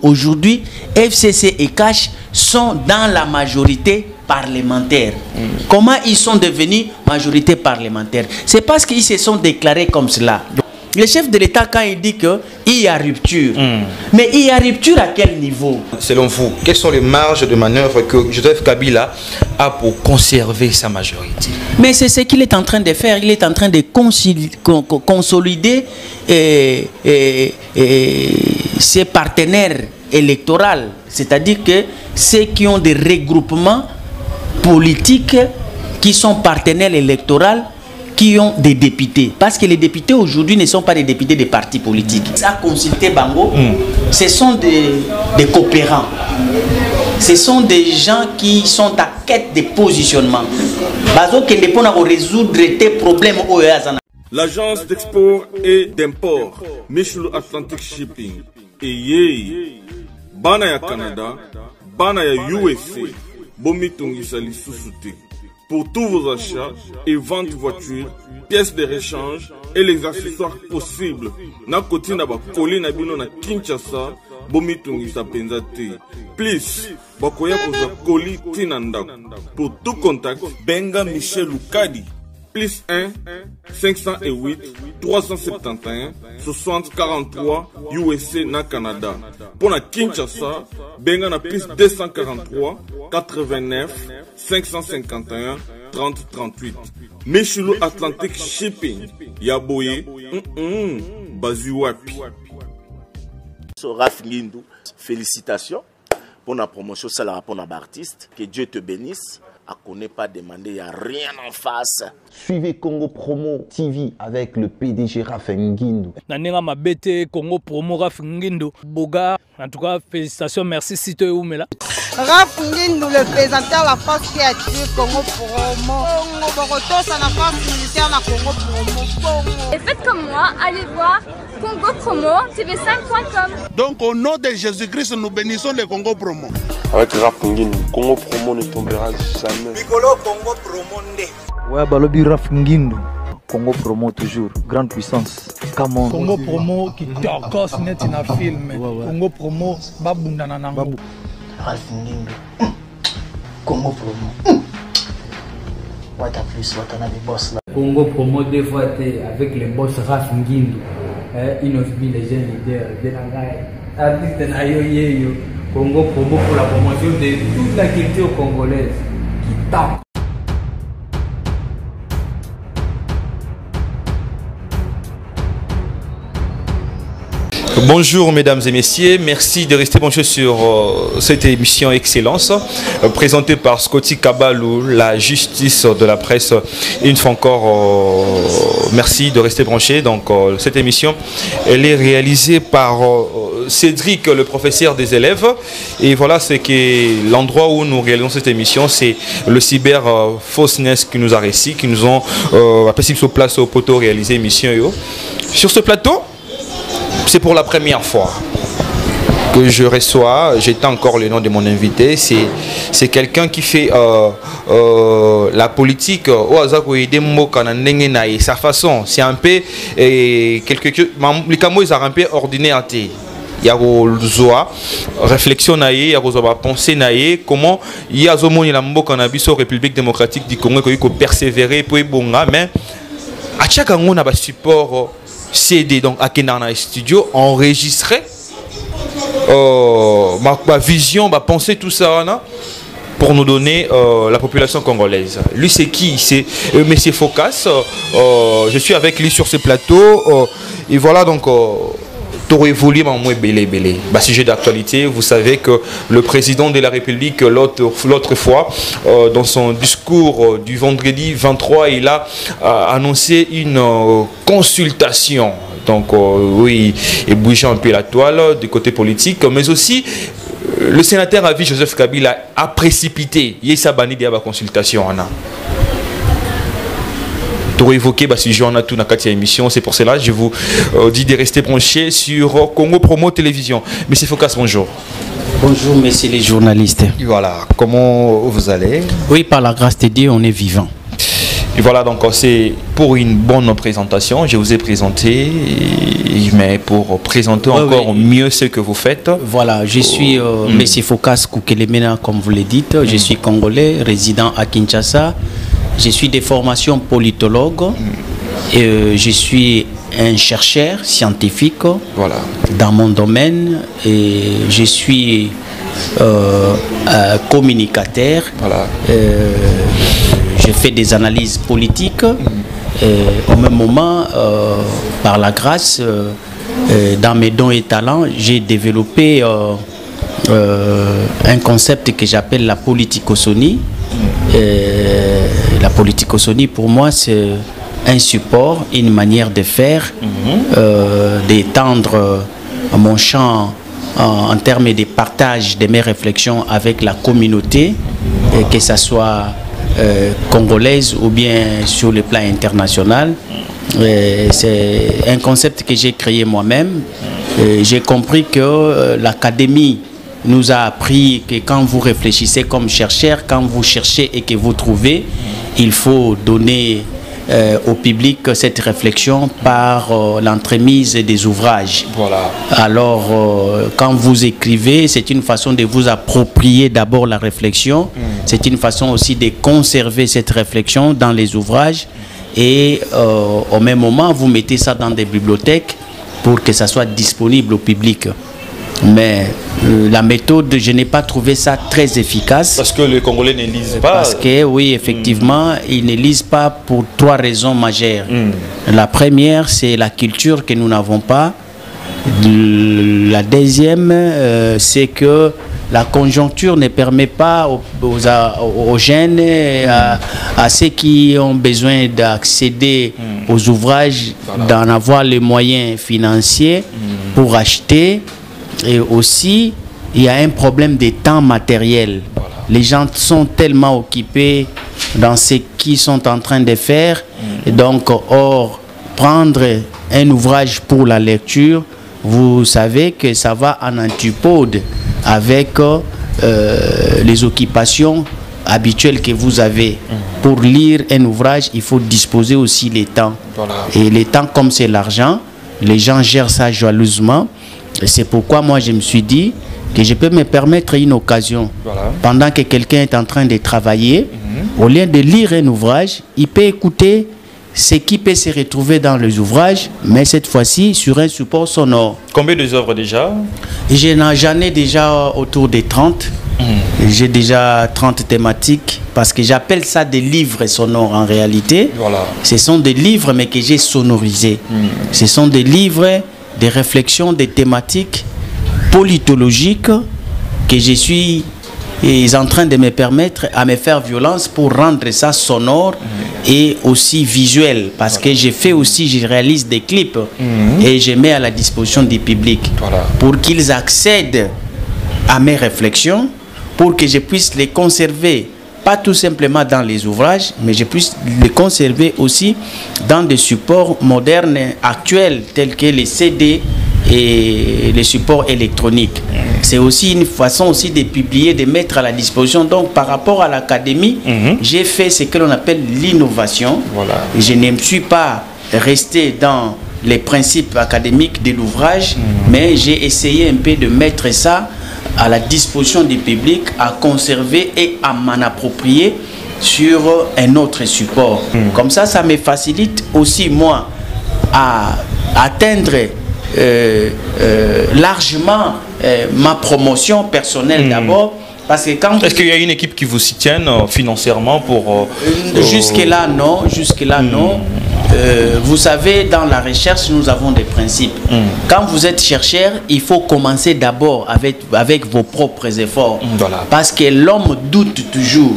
qu'aujourd'hui, FCC et Cash sont dans la majorité parlementaire. Comment ils sont devenus majorité parlementaire? C'est parce qu'ils se sont déclarés comme cela. Le chef de l'État, quand il dit qu'il y a rupture, mais il y a rupture à quel niveau? Selon vous, quelles sont les marges de manœuvre que Joseph Kabila a pour conserver sa majorité? Mais c'est ce qu'il est en train de faire. Il est en train de consolider ses partenaires électoraux, c'est-à-dire que ceux qui ont des regroupements politiques, qui sont partenaires électoraux, qui ont des députés. Parce que les députés aujourd'hui ne sont pas des députés des partis politiques. Ça, consulter Bango, ce sont des coopérants. Ce sont des gens qui sont à quête de positionnement. Bazo qui ne peuvent résoudre tes problèmes. L'agence d'export et d'import, Michel Atlantic Shipping, et Bana ya Canada, Bana ya USA, Bomitongi Sali Susute. Pour tous vos achats et ventes voitures, pièces de rechange et les accessoires possibles. Na koti na ba koli na bino na Kinshasa, bomitungi sa penzate. Please, bakoya koza koli tinandako. Pour tout contact, benga Michel Lukadi. Plus 1 508 371 60 43 USA na Canada. Pour la Kinshasa, benga na plus 243 89 551 30 38. Michelo Atlantic Shipping. Yaboye. Bazuapi. Raf Ngindou, félicitations pour la promotion, ça la rapport à l'artiste. Que Dieu te bénisse. À qu'on n'ait pas demandé, il n'y a rien en face. Suivez Congo Promo TV avec le PDG Raf Ngindou. Nanenga Mabete, Congo Promo Raf Ngindou. Boga, en tout cas, félicitations, merci si tu es où, mais là. Raf Ngindou, le présentateur de la force créative Congo Promo. Boroto, ça la force militaire de Congo Promo. Et faites comme moi, allez voir Congo Promo, tv5.com. Donc au nom de Jésus-Christ, nous bénissons le Congo Promo. Avec Raf Ngindou, Congo Promo ne tombera jamais. Piccolo Congo Promo ndé. Ouais, Balobi Raf Ngindou. Congo Promo toujours, grande puissance. Come on. Congo Promo qui torcos net in a film. Congo Promo, babunda nanango. Raf Ngindou. Congo Promo. Wata plus, wata na les boss là. Congo Promo deux fois avec les boss Raf Ngindou. Inosbi les jeunes leaders de la gaille. Artiste na yo yeyo. Congo Promo pour la promotion de toute la culture congolaise qui tape. Bonjour mesdames et messieurs, merci de rester branchés sur cette émission Excellence présentée par Scotty Kabalou, la justice de la presse. Une fois encore, merci de rester branchés. Donc cette émission, elle est réalisée par Cédric, le professeur des élèves. Et voilà, c'est que l'endroit où nous réalisons cette émission, c'est le cyber Fausness qui nous a réussi, qui nous ont appelé sur place au poteau réaliser émission. Sur ce plateau, c'est pour la première fois que je reçois, j'étais encore le nom de mon invité, c'est quelqu'un qui fait la politique sa façon, c'est un peu quelque chose, les un peu ordinaire. Il y a une réflexion, il y a une pensée, comment il y a la République démocratique du Congo qui peut persévérer, mais à chaque moment on a un support CD, donc à Kenana Studio, enregistré ma vision, ma pensée, tout ça là, pour nous donner la population congolaise. Lui c'est qui? C'est Monsieur Focas. Je suis avec lui sur ce plateau et voilà donc évolué sujet d'actualité. Vous savez que le président de la République l'autre fois dans son discours du vendredi 23 il a annoncé une consultation, donc oui, il bougeait un peu la toile du côté politique, mais aussi le sénateur à vie Joseph Kabila a précipité la consultation. Pour évoquer ce sujet, on a tout dans la émission. C'est pour cela que je vous dis de rester branchés sur Congo Promo Télévision. Monsieur Focas, bonjour. Bonjour, messieurs les journalistes. Voilà, comment vous allez? Oui, par la grâce de Dieu, on est vivant. Et voilà, donc c'est pour une bonne présentation. Je vous ai présenté, mais pour présenter encore mieux ce que vous faites. Voilà, je suis M. Phocas Koukelemena, comme vous le dites. Je suis congolais, résident à Kinshasa. Je suis de formation politologue. Et je suis un chercheur scientifique dans mon domaine. Et je suis communicateur. Je fais des analyses politiques. Au même moment, par la grâce, dans mes dons et talents, j'ai développé un concept que j'appelle la politicosonie. La politicosonie, pour moi, c'est un support, une manière de faire, d'étendre mon champ en termes de partage de mes réflexions avec la communauté, que ce soit congolaise ou bien sur le plan international. C'est un concept que j'ai créé moi-même. J'ai compris que l'académie nous a appris que quand vous réfléchissez comme chercheur, quand vous cherchez et que vous trouvez, il faut donner au public cette réflexion par l'entremise des ouvrages. Alors, quand vous écrivez, c'est une façon de vous approprier d'abord la réflexion. C'est une façon aussi de conserver cette réflexion dans les ouvrages. Et au même moment, vous mettez ça dans des bibliothèques pour que ça soit disponible au public. Mais la méthode, je n'ai pas trouvé ça très efficace. Parce que les Congolais ne lisent pas. Parce que, oui, effectivement, ils ne lisent pas pour 3 raisons majeures. La première, c'est la culture que nous n'avons pas. La deuxième, c'est que la conjoncture ne permet pas aux jeunes, à ceux qui ont besoin d'accéder aux ouvrages, d'en avoir les moyens financiers pour acheter. Et aussi, il y a un problème de temps matériel. Les gens sont tellement occupés dans ce qu'ils sont en train de faire. Et donc, or, prendre un ouvrage pour la lecture, vous savez que ça va en antipode avec les occupations habituelles que vous avez. Pour lire un ouvrage, il faut disposer aussi les temps. Et les temps, comme c'est l'argent, les gens gèrent ça joyeusement. C'est pourquoi moi je me suis dit que je peux me permettre une occasion. Pendant que quelqu'un est en train de travailler, au lieu de lire un ouvrage, il peut écouter ce qui peut se retrouver dans les ouvrages, mais cette fois-ci sur un support sonore. Combien d'œuvres déjà? J'en ai déjà autour de 30. J'ai déjà 30 thématiques parce que j'appelle ça des livres sonores en réalité. Ce sont des livres mais que j'ai sonorisés. Ce sont des livres, des réflexions, des thématiques politologiques que je suis en train de me permettre à me faire violence pour rendre ça sonore et aussi visuel, parce que j'ai fait aussi, je réalise des clips et je mets à la disposition du public pour qu'ils accèdent à mes réflexions, pour que je puisse les conserver, pas tout simplement dans les ouvrages, mais je puisse les conserver aussi dans des supports modernes actuels tels que les CD et les supports électroniques. C'est aussi une façon aussi de publier, de mettre à la disposition. Donc par rapport à l'académie, j'ai fait ce que l'on appelle l'innovation. Je ne me suis pas resté dans les principes académiques de l'ouvrage, mais j'ai essayé un peu de mettre ça à la disposition du public, à conserver et à m'en approprier sur un autre support. Comme ça, ça me facilite aussi moi à atteindre largement ma promotion personnelle d'abord. Parce que quand est-ce qu'il y a une équipe qui vous soutienne financièrement pour jusque-là non, jusque-là non. Vous savez, dans la recherche, nous avons des principes. Quand vous êtes chercheur, il faut commencer d'abord avec vos propres efforts. Parce que l'homme doute toujours.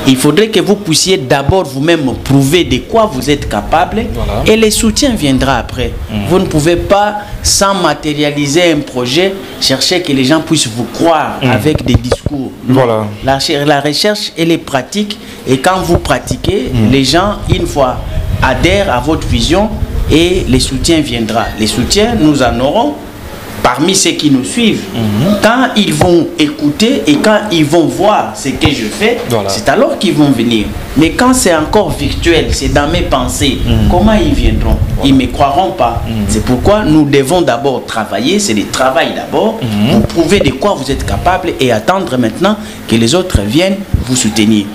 Il faudrait que vous puissiez d'abord vous-même prouver de quoi vous êtes capable et le soutien viendra après. Vous ne pouvez pas, sans matérialiser un projet, chercher que les gens puissent vous croire avec des discours. La recherche, elle est pratique et quand vous pratiquez, les gens, une fois, adhèrent à votre vision et les soutiens viendra. Les soutiens, nous en aurons parmi ceux qui nous suivent, quand ils vont écouter et quand ils vont voir ce que je fais, c'est alors qu'ils vont venir. Mais quand c'est encore virtuel, c'est dans mes pensées, comment ils viendront? Ils ne me croiront pas. C'est pourquoi nous devons d'abord travailler, c'est le travail d'abord, vous prouver de quoi vous êtes capable et attendre maintenant que les autres viennent vous soutenir.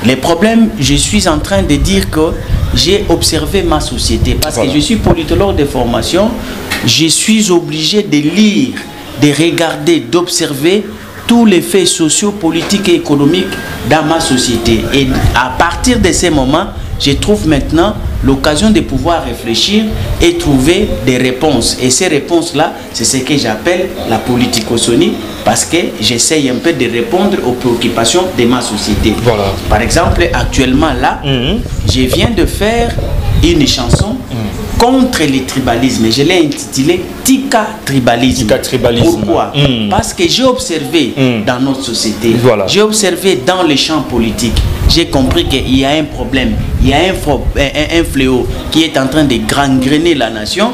Les problèmes, je suis en train de dire que j'ai observé ma société parce que je suis politologue de formation, je suis obligé de lire, de regarder, d'observer tous les faits sociaux, politiques et économiques dans ma société. Et à partir de ces moments, je trouve maintenant l'occasion de pouvoir réfléchir et trouver des réponses. Et ces réponses-là, c'est ce que j'appelle la politicosonie, parce que j'essaye un peu de répondre aux préoccupations de ma société. Par exemple, actuellement là, je viens de faire une chanson contre les tribalismes. Je l'ai intitulée Tika Tribalisme. Pourquoi? Parce que j'ai observé dans notre société, j'ai observé dans les champs politiques, j'ai compris qu'il y a un problème, il y a un fléau qui est en train de gangréner la nation.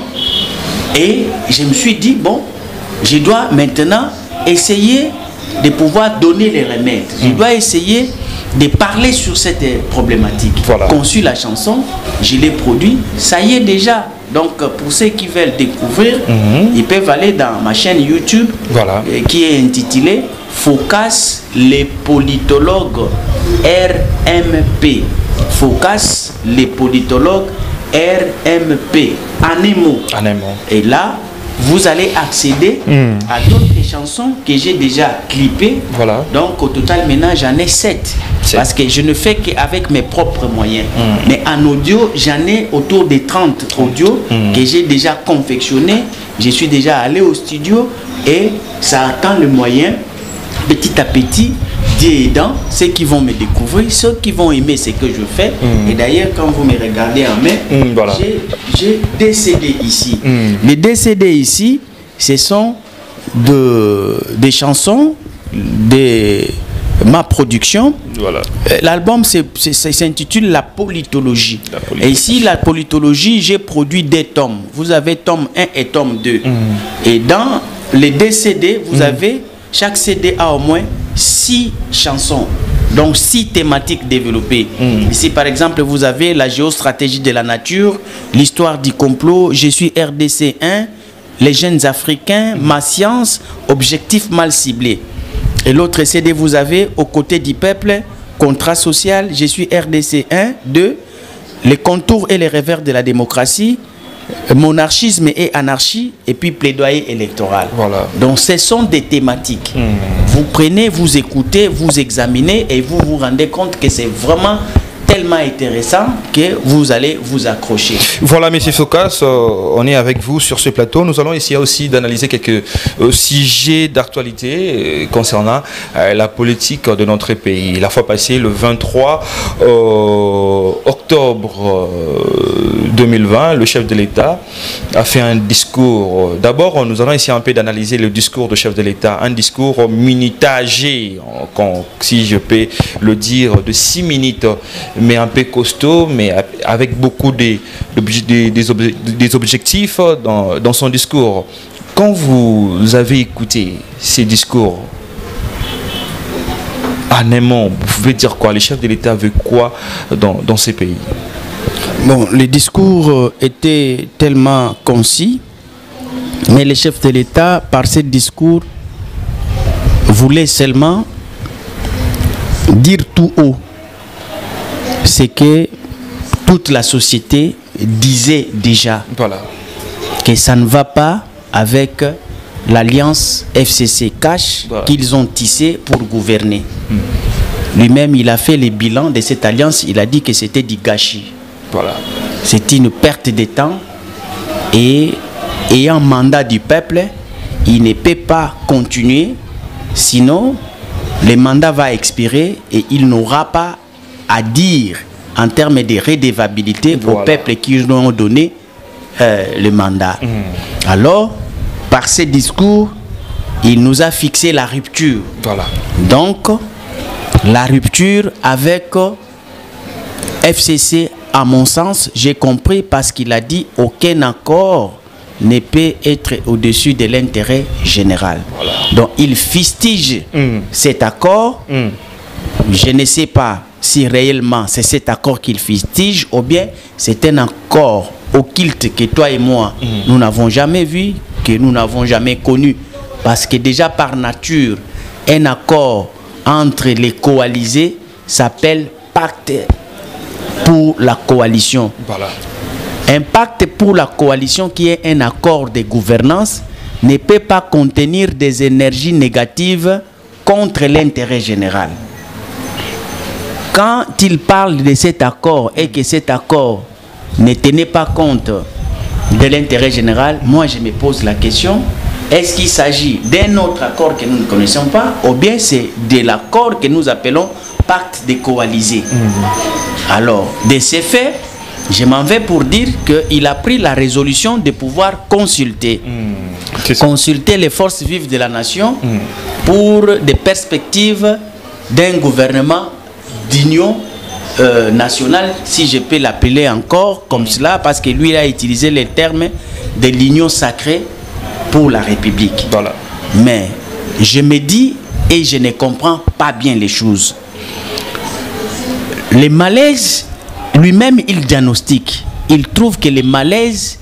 Et je me suis dit, bon, je dois maintenant essayer de pouvoir donner les remèdes. Je dois essayer de parler sur cette problématique. Conçu la chanson, je l'ai produit, ça y est déjà. Donc pour ceux qui veulent découvrir, ils peuvent aller dans ma chaîne YouTube qui est intitulée Focus les politologues RMP. Focus les politologues RMP. Anemo. Et là, vous allez accéder à d'autres chansons que j'ai déjà clippées. Donc au total maintenant j'en ai 7. Parce que je ne fais qu'avec mes propres moyens. Mais en audio, j'en ai autour de 30 audios que j'ai déjà confectionnés. Je suis déjà allé au studio et ça attend le moyen. Petit à petit, Dieu aidant, ceux qui vont me découvrir, ceux qui vont aimer ce que je fais. Et d'ailleurs, quand vous me regardez en main, j'ai des CD ici. Les deux CD ici, ce sont des chansons de ma production. L'album s'intitule La Politologie. Et ici, la politologie, j'ai produit des tomes. Vous avez tome 1 et tome 2. Et dans les deux CD, vous avez, chaque CD a au moins 6 chansons. Donc 6 thématiques développées. Ici par exemple vous avez la géostratégie de la nature, l'histoire du complot, je suis RDC 1, les jeunes africains, ma science, objectif mal ciblé. Et l'autre CD vous avez aux côtés du peuple, contrat social, je suis RDC 1, 2, les contours et les revers de la démocratie, monarchisme et anarchie, et puis plaidoyer électoral. Donc ce sont des thématiques. Vous prenez, vous écoutez, vous examinez et vous vous rendez compte que c'est vraiment tellement intéressant que vous allez vous accrocher. Voilà, M. Focus, on est avec vous sur ce plateau. Nous allons essayer aussi d'analyser quelques sujets d'actualité concernant la politique de notre pays. La fois passée, le 23 octobre 2020, le chef de l'État a fait un discours. D'abord, nous allons essayer un peu d'analyser le discours du chef de l'État. Un discours minutagé, si je peux le dire, de 6 minutes, mais un peu costaud, mais avec beaucoup des objectifs dans son discours. Quand vous avez écouté ces discours, honnêtement, vous pouvez dire quoi? Le chef de l'État veut quoi dans ces pays? Bon, le discours était tellement concis, mais le chef de l'État, par ce discours, voulait seulement dire tout haut ce que toute la société disait déjà. Que ça ne va pas avec l'alliance FCC Cash qu'ils ont tissée pour gouverner. Lui-même, il a fait le bilan de cette alliance, il a dit que c'était du gâchis. C'est une perte de temps et ayant mandat du peuple, il ne peut pas continuer, sinon le mandat va expirer et il n'aura pas à dire en termes de redevabilité au peuple qui nous ont donné le mandat. Alors, par ce discours, il nous a fixé la rupture. Donc, la rupture avec FCC, à mon sens, j'ai compris parce qu'il a dit aucun accord ne peut être au-dessus de l'intérêt général. Voilà. Donc il fustige cet accord. Je ne sais pas si réellement c'est cet accord qu'il fustige ou bien c'est un accord occulte que toi et moi, nous n'avons jamais vu, que nous n'avons jamais connu. Parce que déjà par nature, un accord entre les coalisés s'appelle pacte pour la coalition. Voilà. Un pacte pour la coalition qui est un accord de gouvernance ne peut pas contenir des énergies négatives contre l'intérêt général. Quand il parle de cet accord et que cet accord ne tenait pas compte de l'intérêt général, moi je me pose la question, est-ce qu'il s'agit d'un autre accord que nous ne connaissons pas ou bien c'est de l'accord que nous appelons pacte de coalisés? Alors, de ces faits, je m'en vais pour dire qu'il a pris la résolution de pouvoir consulter. Consulter les forces vives de la nation pour des perspectives d'un gouvernement d'union nationale, si je peux l'appeler encore comme cela, parce que lui il a utilisé les termes de l'union sacrée pour la République. Voilà. Mais je me dis et je ne comprends pas bien les choses. Le malaise, lui-même, il diagnostique. Il trouve que le malaise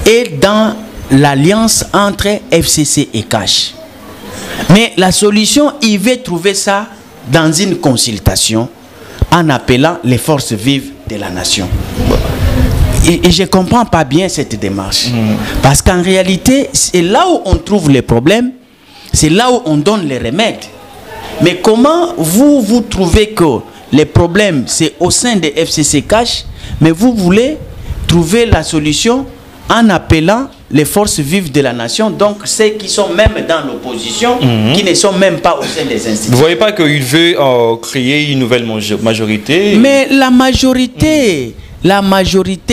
est dans l'alliance entre FCC et CASH. Mais la solution, il veut trouver ça dans une consultation en appelant les forces vives de la nation. Et je ne comprends pas bien cette démarche. Parce qu'en réalité, c'est là où on trouve les problèmes, c'est là où on donne les remèdes. Mais comment vous trouvez que les problèmes, c'est au sein de FCC CASH, mais vous voulez trouver la solution en appelant les forces vives de la nation, donc ceux qui sont même dans l'opposition, qui ne sont même pas au sein des institutions. Vous ne voyez pas qu'il veut créer une nouvelle majorité? Mais la majorité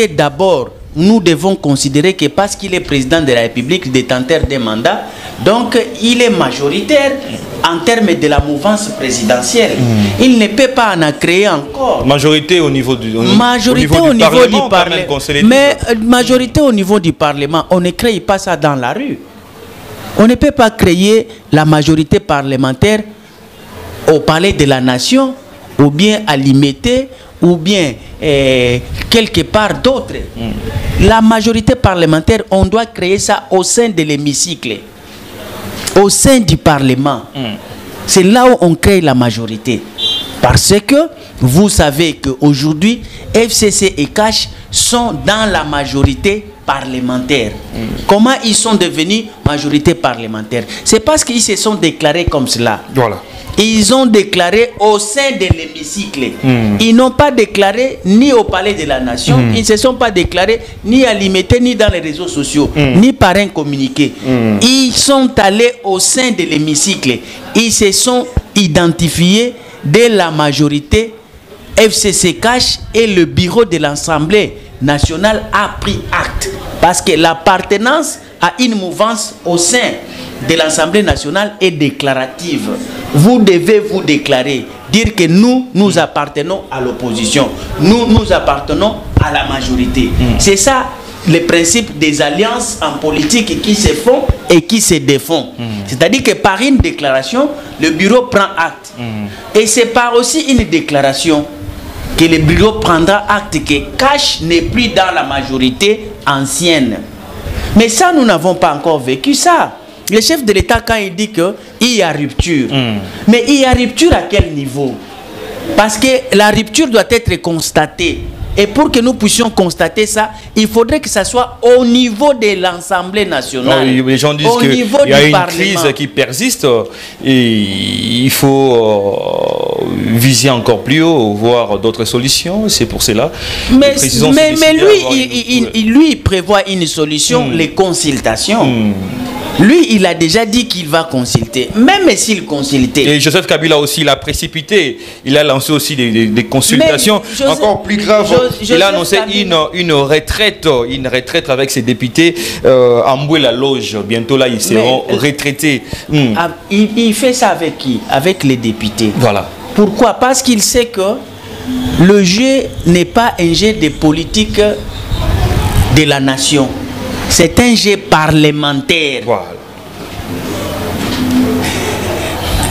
d'abord, nous devons considérer que parce qu'il est président de la République, détenteur des mandats, donc il est majoritaire en termes de la mouvance présidentielle. Il ne peut pas en créer encore. Majorité au niveau du Parlement. Mais majorité au niveau du Parlement, on ne crée pas ça dans la rue. On ne peut pas créer la majorité parlementaire au palais de la nation, ou bien à l'IMET, ou bien quelque part d'autre. La majorité parlementaire, on doit créer ça au sein de l'hémicycle, au sein du Parlement. C'est là où on crée la majorité. Parce que vous savez qu'aujourd'hui, FCC et CASH sont dans la majorité parlementaire. Comment ils sont devenus majorité parlementaire? C'est parce qu'ils se sont déclarés comme cela. Voilà. Ils ont déclaré au sein de l'hémicycle. Ils n'ont pas déclaré ni au palais de la nation, ils ne se sont pas déclarés ni à l'IMET, ni dans les réseaux sociaux, ni par un communiqué. Ils sont allés au sein de l'hémicycle. Ils se sont identifiés de la majorité FCC CASH et le bureau de l'Assemblée nationale a pris acte. Parce que l'appartenance à une mouvance au sein de l'Assemblée nationale est déclarative. Vous devez vous déclarer, dire que nous appartenons à l'opposition. Nous appartenons à la majorité. C'est ça le principe des alliances en politique qui se font et qui se défont. C'est-à-dire que par une déclaration, le bureau prend acte. Et c'est par aussi une déclaration que le bureau prendra acte que CASH n'est plus dans la majorité ancienne. Mais ça, nous n'avons pas encore vécu ça. Le chef de l'État, quand il dit qu'il y a rupture, mais il y a rupture à quel niveau? Parce que la rupture doit être constatée. Et pour que nous puissions constater ça, il faudrait que ça soit au niveau de l'Assemblée nationale. Non, les gens disent qu'il y a une crise qui persiste et il faut viser encore plus haut, voir d'autres solutions. C'est pour cela. Mais lui, il prévoit une solution, les consultations. Lui, il a déjà dit qu'il va consulter, même s'il consultait. Et Joseph Kabila aussi, il a précipité. Il a lancé aussi des consultations encore plus graves. Il a annoncé une retraite avec ses députés en la loge. Bientôt là, ils seront retraités. Il fait ça avec qui? Avec les députés. Voilà. Pourquoi? Parce qu'il sait que le jeu n'est pas un jeu de politique de la nation. C'est un jeu parlementaire. Voilà.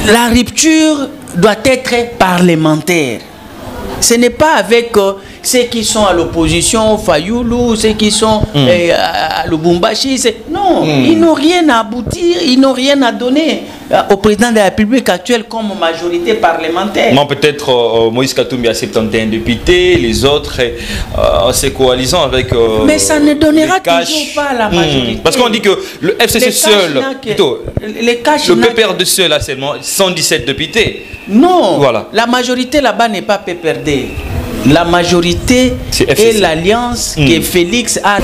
La rupture doit être parlementaire. Ce n'est pas avec ceux qui sont à l'opposition, Fayoulou, ceux qui sont à Lubumbashi. Non, ils n'ont rien à aboutir, ils n'ont rien à donner au président de la République actuelle comme majorité parlementaire. Non, peut-être Moïse Katumbi a 71 députés, les autres en se coalisant avec. Mais ça ne donnera toujours pas la majorité. Parce qu'on dit que le FCC seul, plutôt, le PPRD seul a seulement 117 députés. Non, voilà. La majorité là-bas n'est pas PPRD. La majorité est l'alliance que Félix a.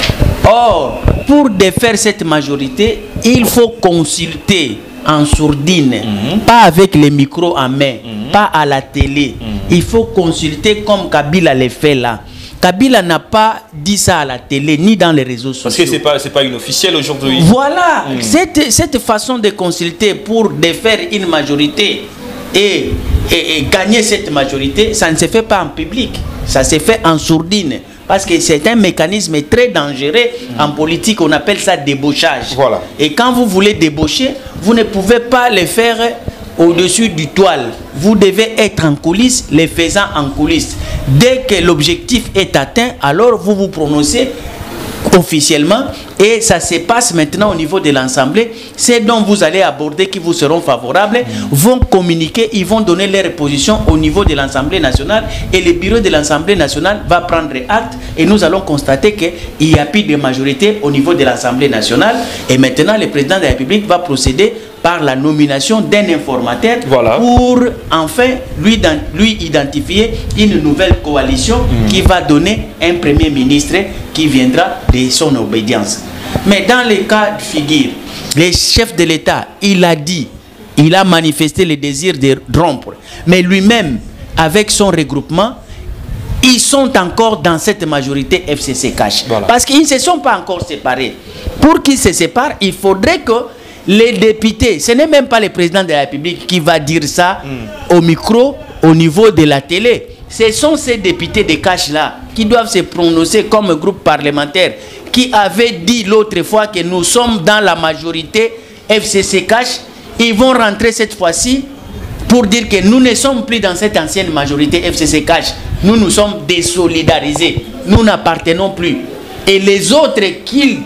Or, pour défaire cette majorité, il faut consulter en sourdine, pas avec les micros en main, pas à la télé. Il faut consulter comme Kabila le fait là. Kabila n'a pas dit ça à la télé ni dans les réseaux sociaux. Parce que c'est pas une officielle aujourd'hui. Voilà, cette façon de consulter pour défaire une majorité et gagner cette majorité, ça ne se fait pas en public, ça se fait en sourdine. Parce que c'est un mécanisme très dangereux en politique, on appelle ça débauchage. Voilà. Et quand vous voulez débaucher, vous ne pouvez pas le faire au-dessus du toile. Vous devez être en coulisses, les faisant en coulisses. Dès que l'objectif est atteint, alors vous vous prononcez officiellement et ça se passe maintenant au niveau de l'Assemblée. Ceux dont vous allez aborder, qui vous seront favorables, vont communiquer, ils vont donner leur position au niveau de l'Assemblée nationale et le bureau de l'Assemblée nationale va prendre acte et nous allons constater qu'il n'y a plus de majorité au niveau de l'Assemblée nationale et maintenant le président de la République va procéder par la nomination d'un informateur pour enfin lui identifier une nouvelle coalition qui va donner un premier ministre qui viendra de son obédience. Mais dans les cas de figure, le chef de l'État, il a dit, il a manifesté le désir de rompre, mais lui-même, avec son regroupement, ils sont encore dans cette majorité FCC Cash. Parce qu'ils ne se sont pas encore séparés. Pour qu'ils se séparent, il faudrait que les députés, ce n'est même pas le président de la République qui va dire ça au micro, au niveau de la télé. Ce sont ces députés de Cash-là qui doivent se prononcer comme groupe parlementaire qui avait dit l'autre fois que nous sommes dans la majorité FCC Cash. Ils vont rentrer cette fois-ci pour dire que nous ne sommes plus dans cette ancienne majorité FCC Cash. Nous nous sommes désolidarisés. Nous n'appartenons plus. Et les autres qui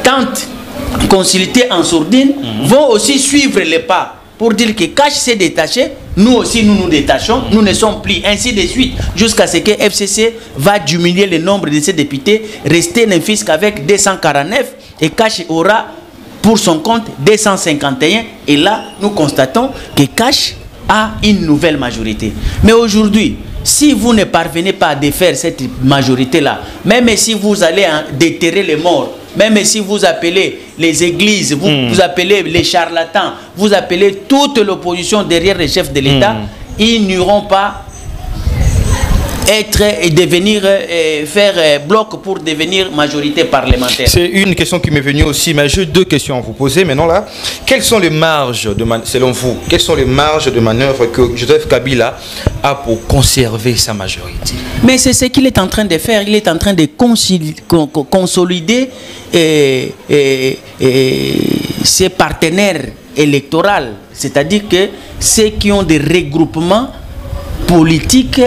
tentent consulter en sourdine vont aussi suivre les pas pour dire que Cash s'est détaché, nous aussi nous nous détachons, nous ne sommes plus, ainsi de suite, jusqu'à ce que FCC va diminuer le nombre de ses députés, rester ne fût qu'avec 249 et Cash aura pour son compte 251 et là nous constatons que Cash a une nouvelle majorité. Mais aujourd'hui, si vous ne parvenez pas à défaire cette majorité-là, même si vous allez déterrer les morts, même si vous appelez les églises, vous appelez les charlatans, vous appelez toute l'opposition derrière les chefs de l'État, ils n'iront pas être et devenir faire bloc pour devenir majorité parlementaire. C'est une question qui m'est venue aussi, mais j'ai deux questions à vous poser maintenant là. Quelles sont les marges de selon vous, quelles sont les marges de manœuvre que Joseph Kabila a pour conserver sa majorité? Mais c'est ce qu'il est en train de faire. Il est en train de consolider ses partenaires électoraux, c'est-à-dire que ceux qui ont des regroupements politiques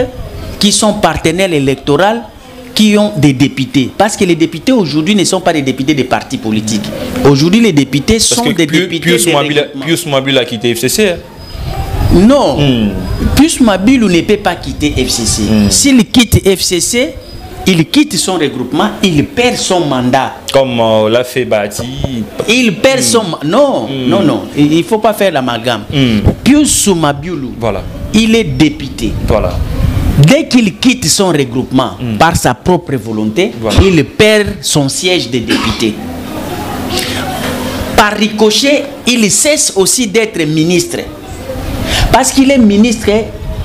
qui sont partenaires électoraux, qui ont des députés. Parce que les députés aujourd'hui ne sont pas des députés des partis politiques. Aujourd'hui, les députés sont des députés Pius Mabila a quitté FCC. Non. Pius Mabila ne peut pas quitter FCC. S'il quitte FCC, il quitte son regroupement, il perd son mandat. Comme l'a fait Bati. Il perd son mandat. Non, non. Il ne faut pas faire l'amalgame. Pius Mabila, il est député. Voilà. Dès qu'il quitte son regroupement par sa propre volonté, il perd son siège de député. Par ricochet, il cesse aussi d'être ministre. Parce qu'il est ministre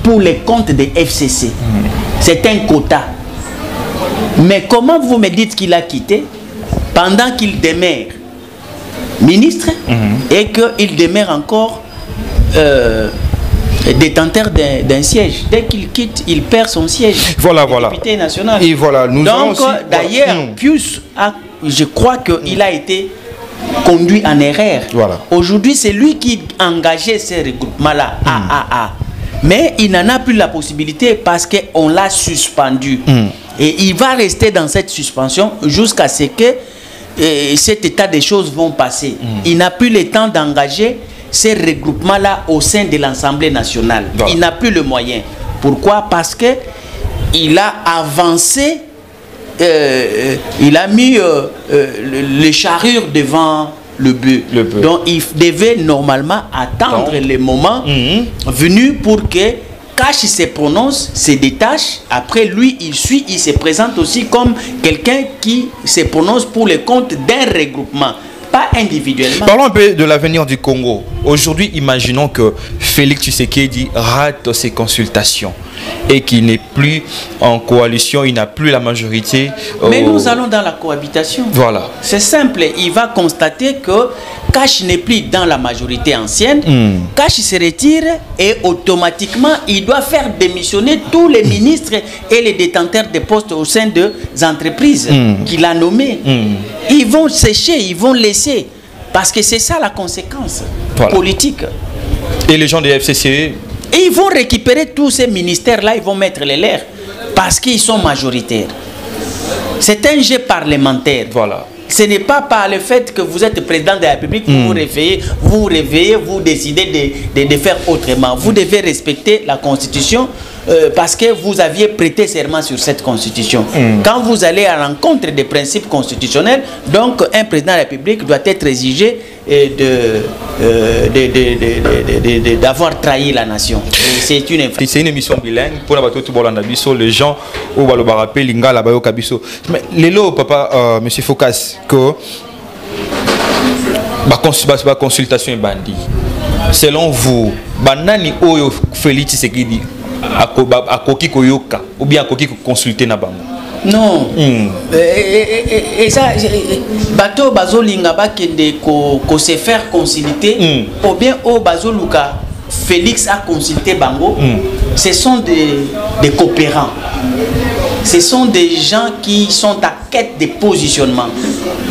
pour les comptes de FCC. C'est un quota. Mais comment vous me dites qu'il a quitté pendant qu'il demeure ministre et qu'il demeure encore détenteur d'un siège? Dès qu'il quitte, il perd son siège. Voilà, député national. Et voilà, nous donc, d'ailleurs, Pius a je crois qu'il a été conduit en erreur. Voilà. Aujourd'hui, c'est lui qui engageait ces regroupements-là. Mais il n'en a plus la possibilité parce qu'on l'a suspendu. Et il va rester dans cette suspension jusqu'à ce que cet état des choses vont passer. Il n'a plus le temps d'engager ces regroupements-là au sein de l'Assemblée nationale. Voilà. Il n'a plus le moyen. Pourquoi? Parce que il a avancé, il a mis les charrures devant le bœuf. Donc il devait normalement attendre le moment venu pour que Cash se prononce, se détache. Après lui, il suit, il se présente aussi comme quelqu'un qui se prononce pour le compte d'un regroupement, pas individuellement. Parlons un peu de l'avenir du Congo. Aujourd'hui, imaginons que Félix Tshisekedi rate ses consultations et qu'il n'est plus en coalition, il n'a plus la majorité. Mais nous allons dans la cohabitation. Voilà. C'est simple, il va constater que Cash n'est plus dans la majorité ancienne. Cash se retire et automatiquement, il doit faire démissionner tous les ministres et les détenteurs de postes au sein des entreprises qu'il a nommées. Ils vont sécher, ils vont laisser. Parce que c'est ça la conséquence politique. Et les gens des FCC? Et ils vont récupérer tous ces ministères-là, ils vont mettre les leurs. Parce qu'ils sont majoritaires. C'est un jeu parlementaire. Voilà. Ce n'est pas par le fait que vous êtes président de la République, vous vous réveillez, vous décidez de faire autrement. Vous devez respecter la Constitution parce que vous aviez prêté serment sur cette Constitution. Quand vous allez à l'encontre des principes constitutionnels, donc un président de la République doit être exigé d'avoir trahi la nation. C'est une infraction. C'est une émission bilingue pour la bateau les gens au Balobarape, Linga, la Bayo Kabiso. Mais l'élo, papa, monsieur Focas, que la consultation est bandit. Selon vous, banani oyo Félix Tshisekedi a koki koyoka ou bien a koki consulter na bango? Non. Et ça, bateau bazolinga bakende ko se faire consulter ou bien au bazoluka Félix a consulté bango. Ce sont des coopérants. Ce sont des gens qui sont à quête de positionnement.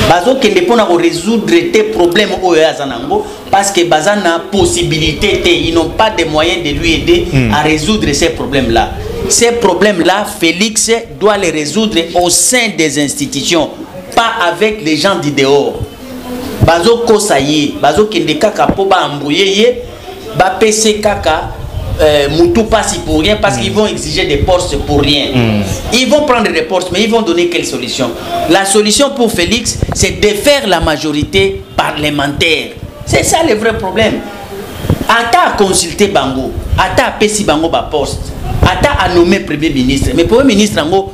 Bazo kende pona ko résoudre tes problèmes au Yazanango parce que bazana possibilité, ils n'ont pas de moyens de lui aider à résoudre ces problèmes-là. Ces problèmes-là, Félix doit les résoudre au sein des institutions, pas avec les gens du dehors. Bazo kosaye, bazo kende kaka po ba ambouye, ba PC kaka Moutou passe pour rien parce qu'ils vont exiger des postes pour rien. Ils vont prendre des postes, mais ils vont donner quelle solution? La solution pour Félix, c'est de faire la majorité parlementaire. C'est ça le vrai problème. Ata a consulté Bango, Ata a pesi Bango ba poste, Ata a nommé Premier ministre. Mais Premier ministre Bango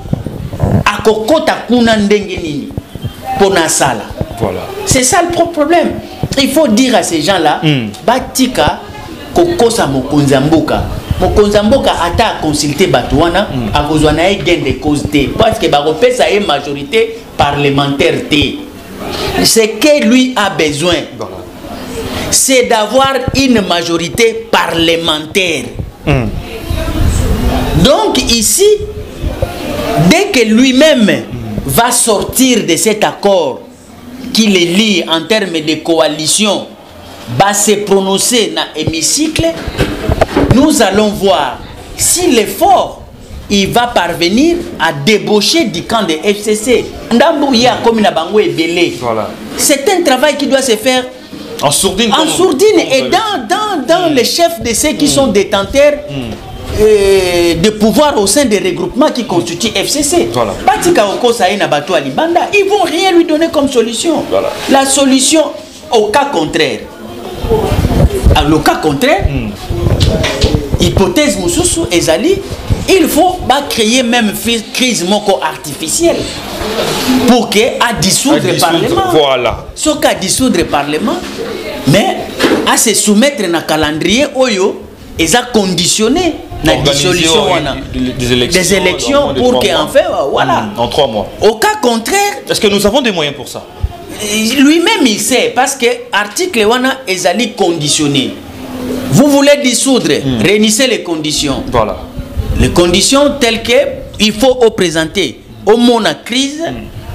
a kokota kuna ndenge nini pona sala. Voilà. C'est ça le problème. Il faut dire à ces gens-là, Batika kokosa mokonzamboka. Mokonzamboka ata a consulté Batouana, a besoin de gain de cause T. Parce que Baropesa est majorité parlementaire T. Ce que lui a besoin, c'est d'avoir une majorité parlementaire. Donc ici, dès que lui-même va sortir de cet accord qui les lie en termes de coalition, va se prononcer dans l'hémicycle, nous allons voir si l'effort il va parvenir à débaucher du camp de FCC. C'est un travail qui doit se faire en sourdine et dans les chefs de ceux qui sont détenteurs de pouvoir au sein des regroupements qui constituent FCC. Ils ne vont rien lui donner comme solution. La solution au cas contraire. Le cas contraire, hypothèse Moussoussou et Zali, il faut créer même une crise artificielle pour qu'à dissoudre le Parlement. Voilà. Ce qu'à dissoudre le Parlement, mais à se soumettre à un calendrier Oyo, et à conditionner la dissolution des élections pour qu'en fait, voilà. En 3 mois. Au cas contraire. Est-ce que nous avons des moyens pour ça? Lui-même il sait parce que l'article wana est conditionné. Vous voulez dissoudre, réunissez les conditions. Voilà. Les conditions telles que il faut présenter au moins la crise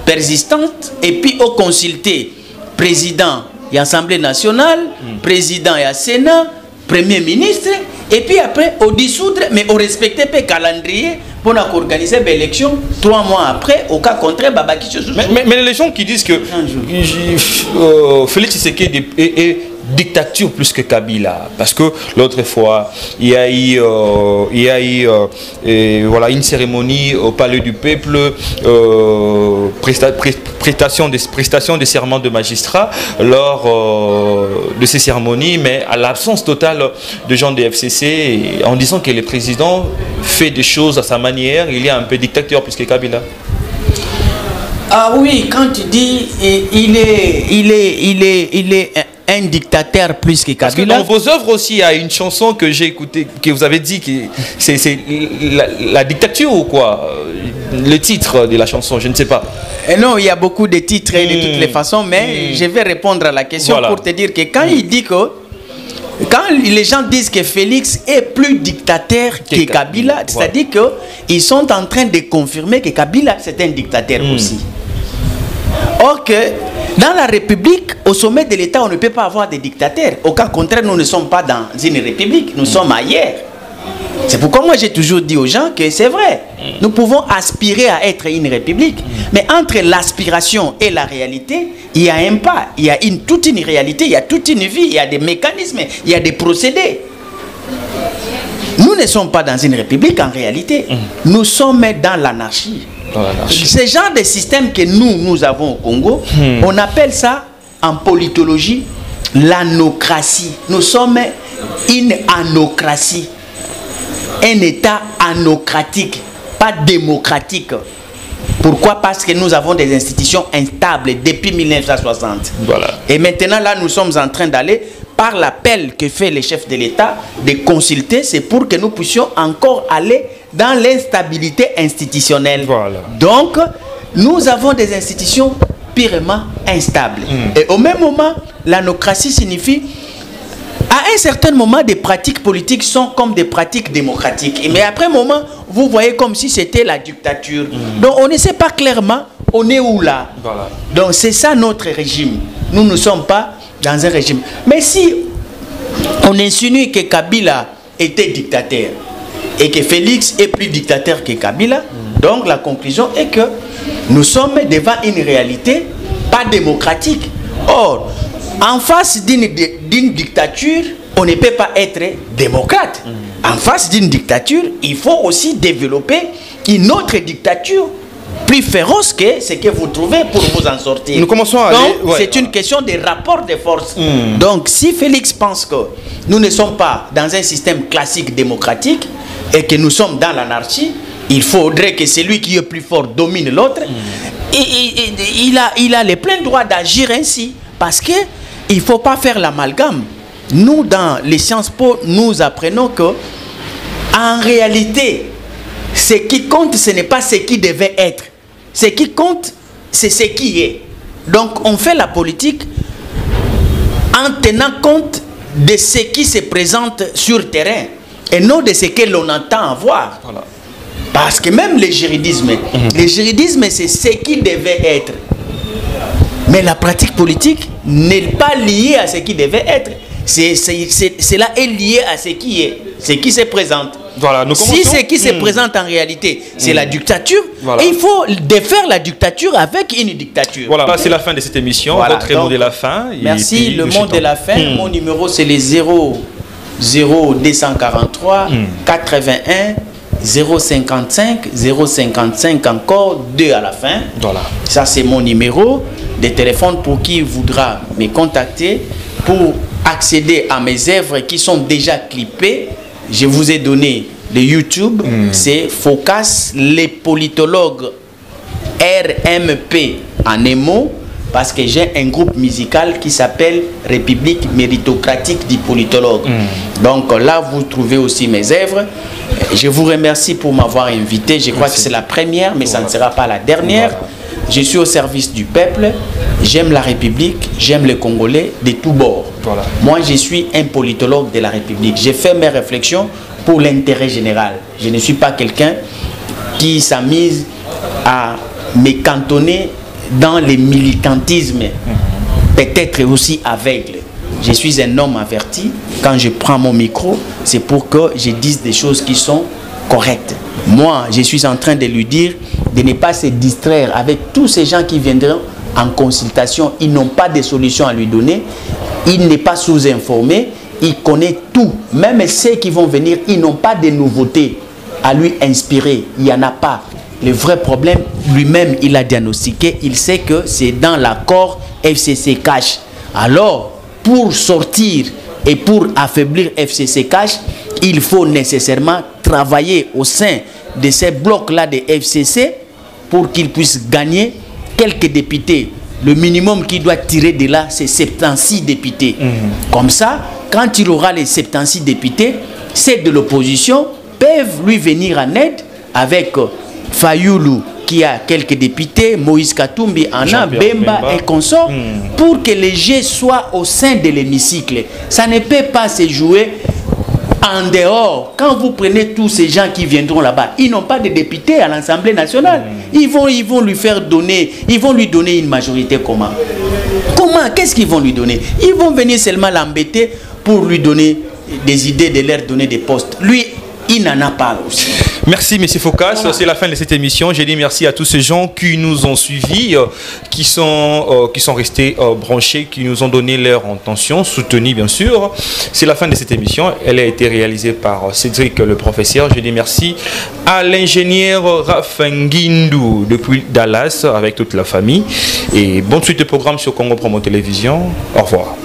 persistante et puis au consulter président et Assemblée nationale, président et Sénat, Premier ministre, et puis après au dissoudre, mais au respecter le calendrier pour organiser l'élection 3 mois après, au cas contraire, Babaki mais les gens qui disent que Félix Tshisekedi est dictature plus que Kabila, parce que l'autre fois il y a eu voilà, une cérémonie au Palais du Peuple, prestation des serments de magistrats lors de ces cérémonies, mais à l'absence totale de gens de FCC, en disant que le président fait des choses à sa manière, il est un peu dictateur plus que Kabila. Ah oui, quand tu dis il est un dictateur plus que Kabila. Parce que dans vos œuvres aussi, il y a une chanson que j'ai écoutée, que vous avez dit que c'est la dictature ou quoi? Le titre de la chanson, je ne sais pas. Et non, il y a beaucoup de titres de toutes les façons, mais je vais répondre à la question pour te dire que quand il dit que quand les gens disent que Félix est plus dictateur que Kabila, c'est-à-dire qu'ils sont en train de confirmer que Kabila c'est un dictateur aussi. Or que dans la République, au sommet de l'État, on ne peut pas avoir de dictateurs. Au cas contraire, nous ne sommes pas dans une République, nous sommes ailleurs. C'est pourquoi moi j'ai toujours dit aux gens que c'est vrai. Nous pouvons aspirer à être une République. Mais entre l'aspiration et la réalité, il y a un pas. Il y a toute une réalité, il y a toute une vie, il y a des mécanismes, il y a des procédés. Nous ne sommes pas dans une République en réalité. Nous sommes dans l'anarchie. Ce genre de système que nous avons au Congo, on appelle ça en politologie l'anocratie. Nous sommes une anocratie. Un État anocratique, pas démocratique. Pourquoi? Parce que nous avons des institutions instables depuis 1960. Voilà. Et maintenant, là, nous sommes en train d'aller, par l'appel que fait le chef de l'État, de consulter, c'est pour que nous puissions encore aller dans l'instabilité institutionnelle. Voilà. Donc, nous avons des institutions purement instables. Et au même moment, l'anocratie signifie, à un certain moment, des pratiques politiques sont comme des pratiques démocratiques. Mais après un moment, vous voyez comme si c'était la dictature. Donc, on ne sait pas clairement, on est où là. Voilà. Donc, c'est ça notre régime. Nous ne sommes pas dans un régime. Mais si on insinue que Kabila était dictateur et que Félix est plus dictateur que Kabila, donc la conclusion est que nous sommes devant une réalité pas démocratique. Or, en face d'une dictature, on ne peut pas être démocrate. En face d'une dictature, il faut aussi développer une autre dictature plus féroce que ce que vous trouvez pour vous en sortir. Nous commençons à aller... Donc, c'est une question de rapport de force. Donc, si Félix pense que nous ne sommes pas dans un système classique démocratique et que nous sommes dans l'anarchie, il faudrait que celui qui est plus fort domine l'autre. Il a le plein droit d'agir ainsi. Parce que il ne faut pas faire l'amalgame. Nous, dans les Sciences Po, nous apprenons que, en réalité, ce qui compte, ce n'est pas ce qui devait être. Ce qui compte, c'est ce qui est. Donc, on fait la politique en tenant compte de ce qui se présente sur le terrain et non de ce que l'on entend voir. Voilà. Parce que même le juridisme, c'est ce qui devait être. Mais la pratique politique n'est pas liée à ce qui devait être. Cela est lié à ce qui est, ce qui se présente. Voilà, si ce qui se présente en réalité, c'est la dictature, voilà. Il faut défaire la dictature avec une dictature. Voilà, c'est la fin de cette émission. Voilà, votre mot de la fin. Merci, le mot de la fin. Mon numéro, c'est les 0243 81 055 055 encore 2 à la fin. Voilà. Ça, c'est mon numéro de téléphone pour qui voudra me contacter pour accéder à mes œuvres qui sont déjà clippées. Je vous ai donné le YouTube, c'est Focas, les politologues RMP en émo, parce que j'ai un groupe musical qui s'appelle République méritocratique du politologue. Donc là, vous trouvez aussi mes œuvres. Je vous remercie pour m'avoir invité. Je crois que c'est la première, mais ça ne sera pas la dernière. Voilà. Je suis au service du peuple. J'aime la République, j'aime les Congolais de tous bords. Voilà. Moi, je suis un politologue de la République. J'ai fait mes réflexions pour l'intérêt général. Je ne suis pas quelqu'un qui s'amuse à me cantonner dans le militantisme, peut-être aussi aveugle. Je suis un homme averti. Quand je prends mon micro, c'est pour que je dise des choses qui sont correctes. Moi, je suis en train de lui dire de ne pas se distraire avec tous ces gens qui viendront en consultation. Ils n'ont pas de solution à lui donner. Il n'est pas sous-informé. Il connaît tout. Même ceux qui vont venir, ils n'ont pas de nouveautés à lui inspirer. Il n'y en a pas. Le vrai problème, lui-même, il a diagnostiqué. Il sait que c'est dans l'accord FCC Cash. Alors, pour sortir et pour affaiblir FCC Cash, il faut nécessairement travailler au sein de ces blocs-là de FCC pour qu'ils puissent gagner quelques députés. Le minimum qu'il doit tirer de là, c'est 76 députés. Comme ça, quand il aura les 76 députés, ceux de l'opposition peuvent lui venir en aide avec Fayoulou, qui a quelques députés, Moïse Katumbi, Anna, Bemba et consorts, pour que les jeux soient au sein de l'hémicycle. Ça ne peut pas se jouer en dehors. Quand vous prenez tous ces gens qui viendront là-bas, ils n'ont pas de députés à l'Assemblée nationale. Ils vont lui faire donner, ils vont lui donner une majorité comment? Comment? Qu'est-ce qu'ils vont lui donner? Ils vont venir seulement l'embêter pour lui donner des idées, de leur donner des postes. Lui, il n'en a pas aussi. Merci M. Focas, c'est la fin de cette émission. Je dis merci à tous ces gens qui nous ont suivis, qui sont restés branchés, qui nous ont donné leur intention, soutenus bien sûr. C'est la fin de cette émission. Elle a été réalisée par Cédric le professeur. Je dis merci à l'ingénieur Rafengindou depuis Dallas avec toute la famille. Et bonne suite de programme sur Congo Promo Télévision. Au revoir.